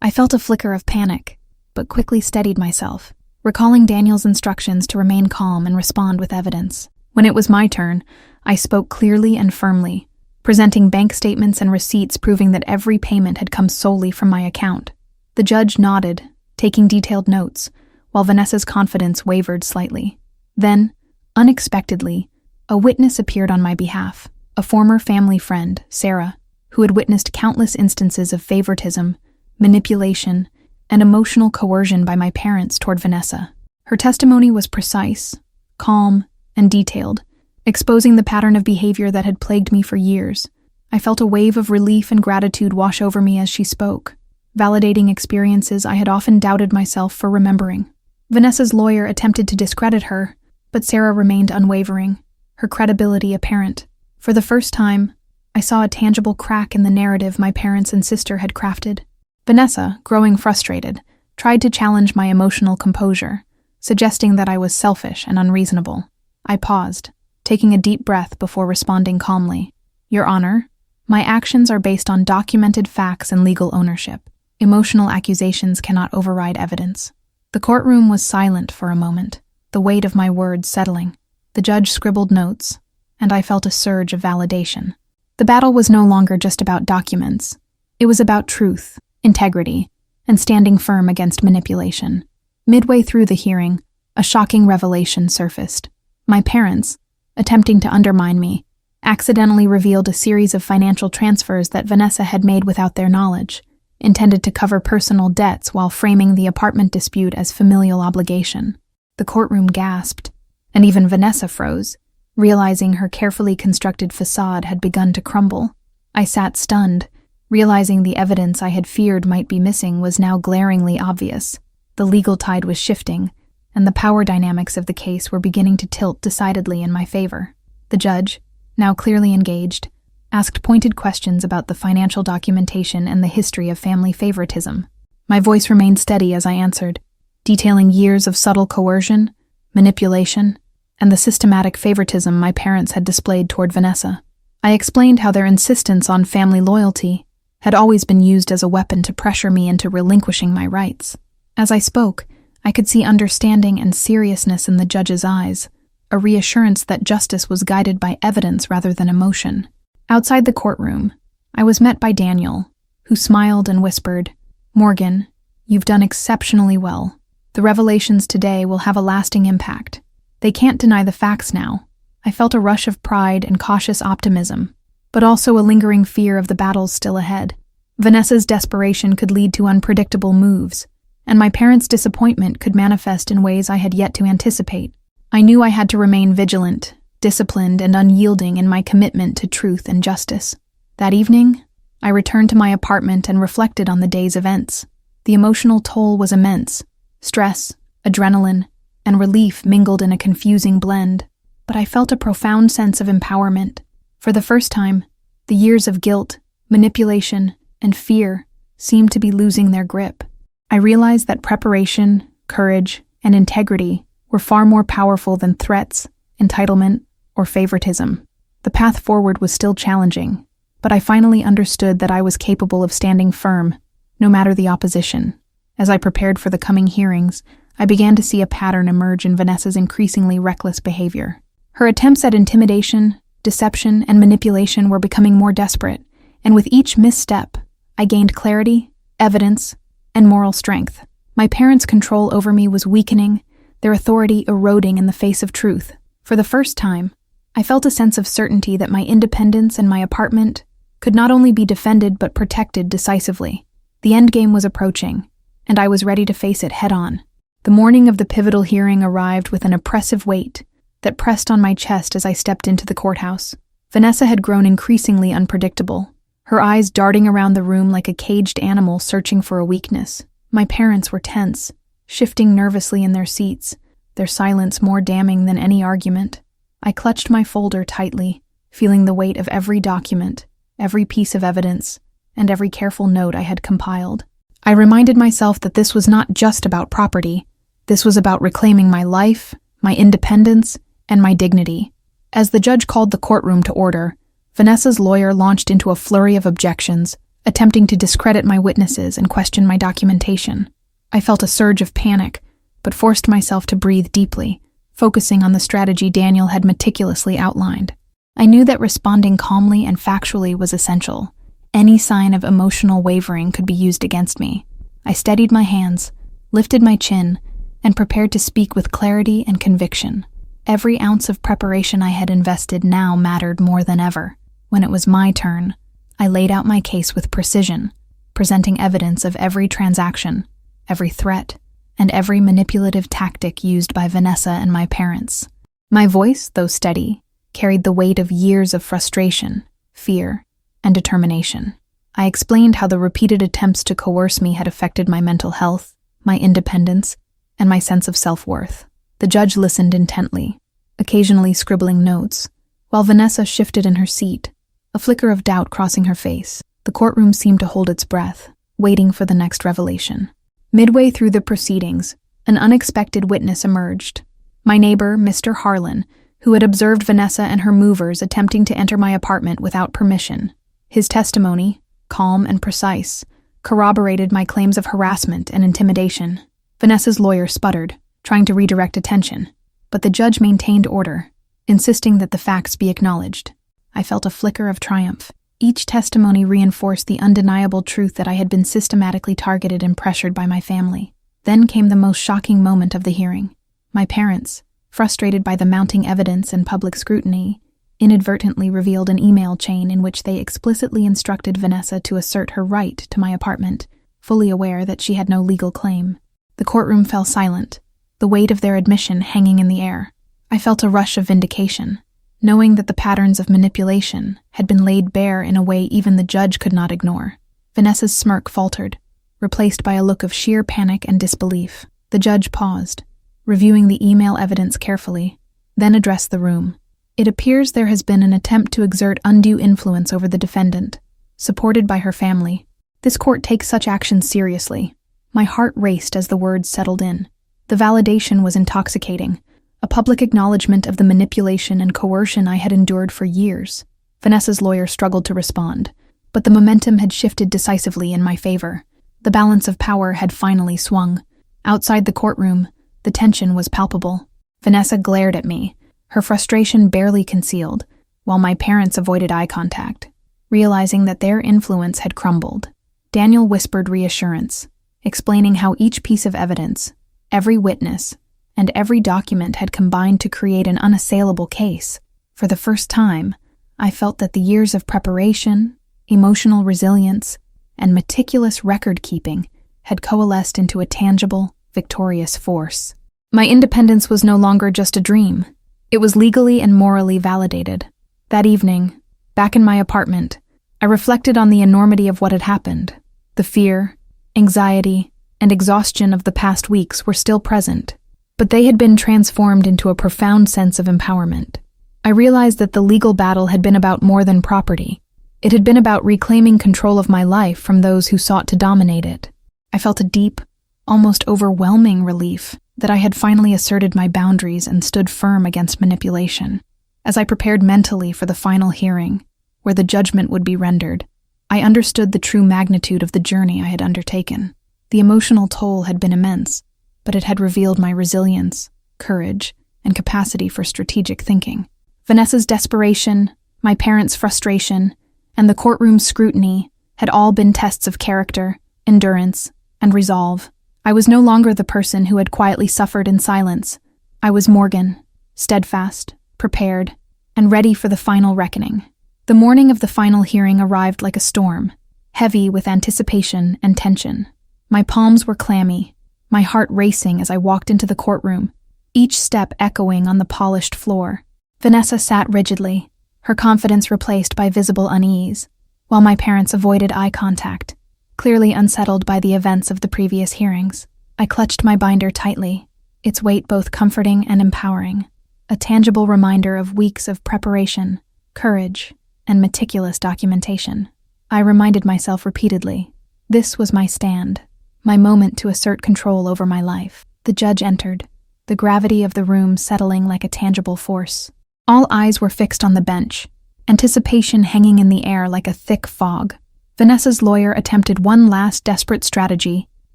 I felt a flicker of panic, but quickly steadied myself, recalling Daniel's instructions to remain calm and respond with evidence. When it was my turn, I spoke clearly and firmly, presenting bank statements and receipts proving that every payment had come solely from my account. The judge nodded, taking detailed notes, while Vanessa's confidence wavered slightly. Then, unexpectedly, a witness appeared on my behalf, a former family friend, Sarah, who had witnessed countless instances of favoritism, manipulation, and emotional coercion by my parents toward Vanessa. Her testimony was precise, calm, and detailed, exposing the pattern of behavior that had plagued me for years. I felt a wave of relief and gratitude wash over me as she spoke, validating experiences I had often doubted myself for remembering. Vanessa's lawyer attempted to discredit her, but Sarah remained unwavering, her credibility apparent. For the first time, I saw a tangible crack in the narrative my parents and sister had crafted. Vanessa, growing frustrated, tried to challenge my emotional composure, suggesting that I was selfish and unreasonable. I paused, taking a deep breath before responding calmly. Your Honor, my actions are based on documented facts and legal ownership. Emotional accusations cannot override evidence. The courtroom was silent for a moment, the weight of my words settling. The judge scribbled notes, and I felt a surge of validation. The battle was no longer just about documents. It was about truth, integrity, and standing firm against manipulation. Midway through the hearing, a shocking revelation surfaced. My parents, attempting to undermine me, accidentally revealed a series of financial transfers that Vanessa had made without their knowledge, intended to cover personal debts while framing the apartment dispute as familial obligation. The courtroom gasped, and even Vanessa froze, realizing her carefully constructed facade had begun to crumble. I sat stunned, realizing the evidence I had feared might be missing was now glaringly obvious. The legal tide was shifting, and the power dynamics of the case were beginning to tilt decidedly in my favor. The judge, now clearly engaged, asked pointed questions about the financial documentation and the history of family favoritism. My voice remained steady as I answered, detailing years of subtle coercion, manipulation, and the systematic favoritism my parents had displayed toward Vanessa. I explained how their insistence on family loyalty had always been used as a weapon to pressure me into relinquishing my rights. As I spoke, I could see understanding and seriousness in the judge's eyes, a reassurance that justice was guided by evidence rather than emotion. Outside the courtroom, I was met by Daniel, who smiled and whispered, "Morgan, you've done exceptionally well. The revelations today will have a lasting impact. They can't deny the facts now." I felt a rush of pride and cautious optimism, but also a lingering fear of the battles still ahead. Vanessa's desperation could lead to unpredictable moves, and my parents' disappointment could manifest in ways I had yet to anticipate. I knew I had to remain vigilant, disciplined, and unyielding in my commitment to truth and justice. That evening, I returned to my apartment and reflected on the day's events. The emotional toll was immense. Stress, adrenaline, and relief mingled in a confusing blend, but I felt a profound sense of empowerment. For the first time, the years of guilt, manipulation, and fear seemed to be losing their grip. I realized that preparation, courage, and integrity were far more powerful than threats, entitlement, or favoritism. The path forward was still challenging, but I finally understood that I was capable of standing firm, no matter the opposition. As I prepared for the coming hearings, I began to see a pattern emerge in Vanessa's increasingly reckless behavior. Her attempts at intimidation, deception, and manipulation were becoming more desperate, and with each misstep, I gained clarity, evidence, and moral strength. My parents' control over me was weakening, their authority eroding in the face of truth. For the first time, I felt a sense of certainty that my independence and my apartment could not only be defended but protected decisively. The endgame was approaching, and I was ready to face it head-on. The morning of the pivotal hearing arrived with an oppressive weight that pressed on my chest as I stepped into the courthouse. Vanessa had grown increasingly unpredictable, her eyes darting around the room like a caged animal searching for a weakness. My parents were tense, shifting nervously in their seats, their silence more damning than any argument. I clutched my folder tightly, feeling the weight of every document, every piece of evidence, and every careful note I had compiled. I reminded myself that this was not just about property. This was about reclaiming my life, my independence, and my dignity. As the judge called the courtroom to order, Vanessa's lawyer launched into a flurry of objections, attempting to discredit my witnesses and question my documentation. I felt a surge of panic, but forced myself to breathe deeply, focusing on the strategy Daniel had meticulously outlined. I knew that responding calmly and factually was essential. Any sign of emotional wavering could be used against me. I steadied my hands, lifted my chin, and prepared to speak with clarity and conviction. Every ounce of preparation I had invested now mattered more than ever. When it was my turn, I laid out my case with precision, presenting evidence of every transaction, every threat, and every manipulative tactic used by Vanessa and my parents. My voice, though steady, carried the weight of years of frustration, fear, and determination. I explained how the repeated attempts to coerce me had affected my mental health, my independence, and my sense of self-worth. The judge listened intently, occasionally scribbling notes, while Vanessa shifted in her seat, a flicker of doubt crossing her face. The courtroom seemed to hold its breath, waiting for the next revelation. Midway through the proceedings, an unexpected witness emerged. My neighbor, Mr. Harlan, who had observed Vanessa and her movers attempting to enter my apartment without permission. His testimony, calm and precise, corroborated my claims of harassment and intimidation. Vanessa's lawyer sputtered, trying to redirect attention, but the judge maintained order, insisting that the facts be acknowledged. I felt a flicker of triumph. Each testimony reinforced the undeniable truth that I had been systematically targeted and pressured by my family. Then came the most shocking moment of the hearing. My parents, frustrated by the mounting evidence and public scrutiny, inadvertently revealed an email chain in which they explicitly instructed Vanessa to assert her right to my apartment, fully aware that she had no legal claim. The courtroom fell silent, the weight of their admission hanging in the air. I felt a rush of vindication, knowing that the patterns of manipulation had been laid bare in a way even the judge could not ignore. Vanessa's smirk faltered, replaced by a look of sheer panic and disbelief. The judge paused, reviewing the email evidence carefully, then addressed the room. It appears there has been an attempt to exert undue influence over the defendant, supported by her family. This court takes such actions seriously. My heart raced as the words settled in. The validation was intoxicating, a public acknowledgement of the manipulation and coercion I had endured for years. Vanessa's lawyer struggled to respond, but the momentum had shifted decisively in my favor. The balance of power had finally swung. Outside the courtroom, the tension was palpable. Vanessa glared at me, her frustration barely concealed, while my parents avoided eye contact, realizing that their influence had crumbled. Daniel whispered reassurance, explaining how each piece of evidence, every witness, and every document had combined to create an unassailable case. For the first time, I felt that the years of preparation, emotional resilience, and meticulous record-keeping had coalesced into a tangible, victorious force. My independence was no longer just a dream. It was legally and morally validated. That evening, back in my apartment, I reflected on the enormity of what had happened. The fear, anxiety, and exhaustion of the past weeks were still present, but they had been transformed into a profound sense of empowerment. I realized that the legal battle had been about more than property. It had been about reclaiming control of my life from those who sought to dominate it. I felt a deep, almost overwhelming relief that I had finally asserted my boundaries and stood firm against manipulation. As I prepared mentally for the final hearing, where the judgment would be rendered, I understood the true magnitude of the journey I had undertaken. The emotional toll had been immense, but it had revealed my resilience, courage, and capacity for strategic thinking. Vanessa's desperation, my parents' frustration, and the courtroom's scrutiny had all been tests of character, endurance, and resolve. I was no longer the person who had quietly suffered in silence. I was Morgan, steadfast, prepared, and ready for the final reckoning. The morning of the final hearing arrived like a storm, heavy with anticipation and tension. My palms were clammy, my heart racing as I walked into the courtroom, each step echoing on the polished floor. Vanessa sat rigidly, her confidence replaced by visible unease, while my parents avoided eye contact, clearly unsettled by the events of the previous hearings. I clutched my binder tightly, its weight both comforting and empowering, a tangible reminder of weeks of preparation, courage, and meticulous documentation. I reminded myself repeatedly, this was my stand, my moment to assert control over my life. The judge entered, the gravity of the room settling like a tangible force. All eyes were fixed on the bench, anticipation hanging in the air like a thick fog. Vanessa's lawyer attempted one last desperate strategy,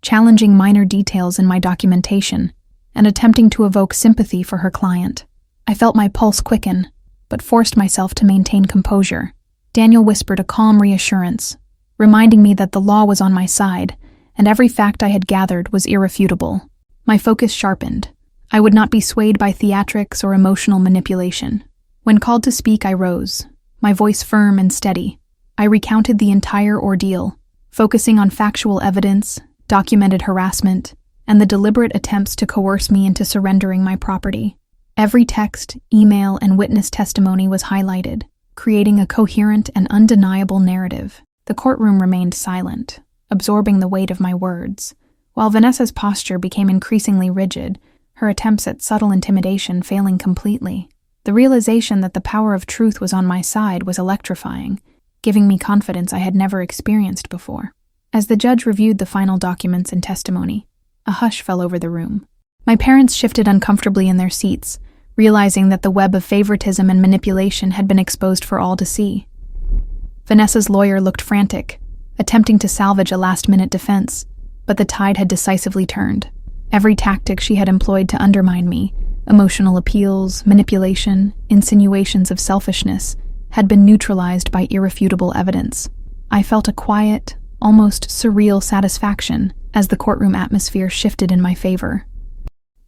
challenging minor details in my documentation and attempting to evoke sympathy for her client. I felt my pulse quicken, but forced myself to maintain composure. Daniel whispered a calm reassurance, reminding me that the law was on my side, and every fact I had gathered was irrefutable. My focus sharpened. I would not be swayed by theatrics or emotional manipulation. When called to speak, I rose, my voice firm and steady. I recounted the entire ordeal, focusing on factual evidence, documented harassment, and the deliberate attempts to coerce me into surrendering my property. Every text, email, and witness testimony was highlighted, creating a coherent and undeniable narrative. The courtroom remained silent, absorbing the weight of my words, while Vanessa's posture became increasingly rigid, her attempts at subtle intimidation failing completely. The realization that the power of truth was on my side was electrifying, giving me confidence I had never experienced before. As the judge reviewed the final documents and testimony, a hush fell over the room. My parents shifted uncomfortably in their seats, realizing that the web of favoritism and manipulation had been exposed for all to see. Vanessa's lawyer looked frantic, attempting to salvage a last-minute defense, but the tide had decisively turned. Every tactic she had employed to undermine me, emotional appeals, manipulation, insinuations of selfishness, had been neutralized by irrefutable evidence. I felt a quiet, almost surreal satisfaction as the courtroom atmosphere shifted in my favor.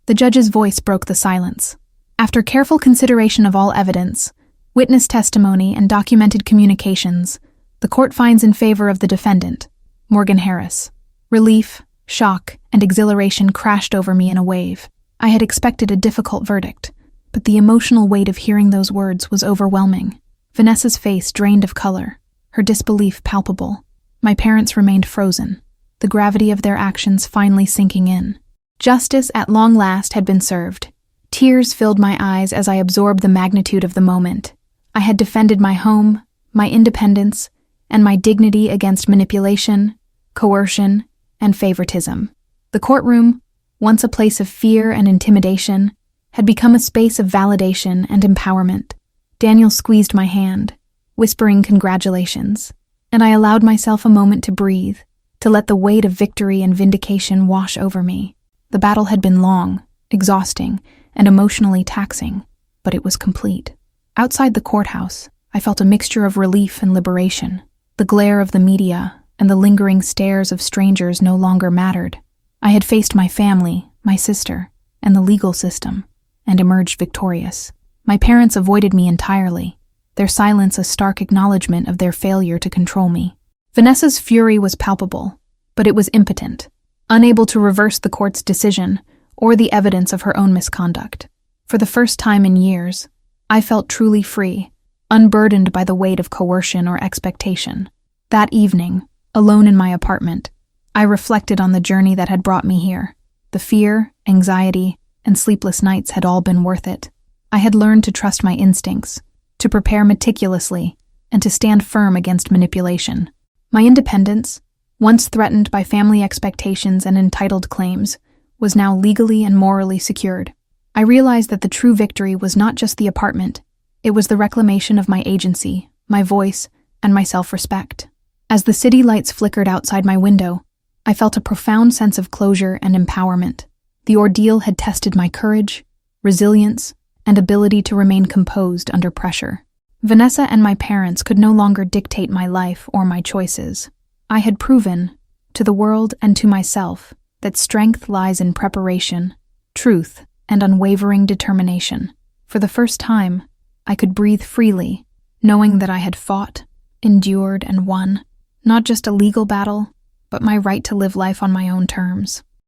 The judge's voice broke the silence. After careful consideration of all evidence, witness testimony, and documented communications, the court finds in favor of the defendant, Morgan Harris. Relief, shock, and exhilaration crashed over me in a wave. I had expected a difficult verdict, but the emotional weight of hearing those words was overwhelming. Vanessa's face drained of color, her disbelief palpable. My parents remained frozen, the gravity of their actions finally sinking in. Justice at long last had been served. Tears filled my eyes as I absorbed the magnitude of the moment. I had defended my home, my independence, and my dignity against manipulation, coercion, and favoritism. The courtroom, once a place of fear and intimidation, had become a space of validation and empowerment. Daniel squeezed my hand, whispering congratulations, and I allowed myself a moment to breathe, to let the weight of victory and vindication wash over me. The battle had been long, exhausting, and emotionally taxing, but it was complete. Outside the courthouse, I felt a mixture of relief and liberation. The glare of the media and the lingering stares of strangers no longer mattered. I had faced my family, my sister, and the legal system, and emerged victorious. My parents avoided me entirely, their silence a stark acknowledgement of their failure to control me. Vanessa's fury was palpable, but it was impotent, unable to reverse the court's decision or the evidence of her own misconduct. For the first time in years, I felt truly free, unburdened by the weight of coercion or expectation. That evening, alone in my apartment, I reflected on the journey that had brought me here. The fear, anxiety, and sleepless nights had all been worth it. I had learned to trust my instincts, to prepare meticulously, and to stand firm against manipulation. My independence, once threatened by family expectations and entitled claims, was now legally and morally secured. I realized that the true victory was not just the apartment, it was the reclamation of my agency, my voice, and my self-respect. As the city lights flickered outside my window, I felt a profound sense of closure and empowerment. The ordeal had tested my courage, resilience, and ability to remain composed under pressure. Vanessa and my parents could no longer dictate my life or my choices. I had proven, to the world and to myself, that strength lies in preparation, truth, and unwavering determination. For the first time, I could breathe freely, knowing that I had fought, endured, and won, not just a legal battle, but my right to live life on my own terms.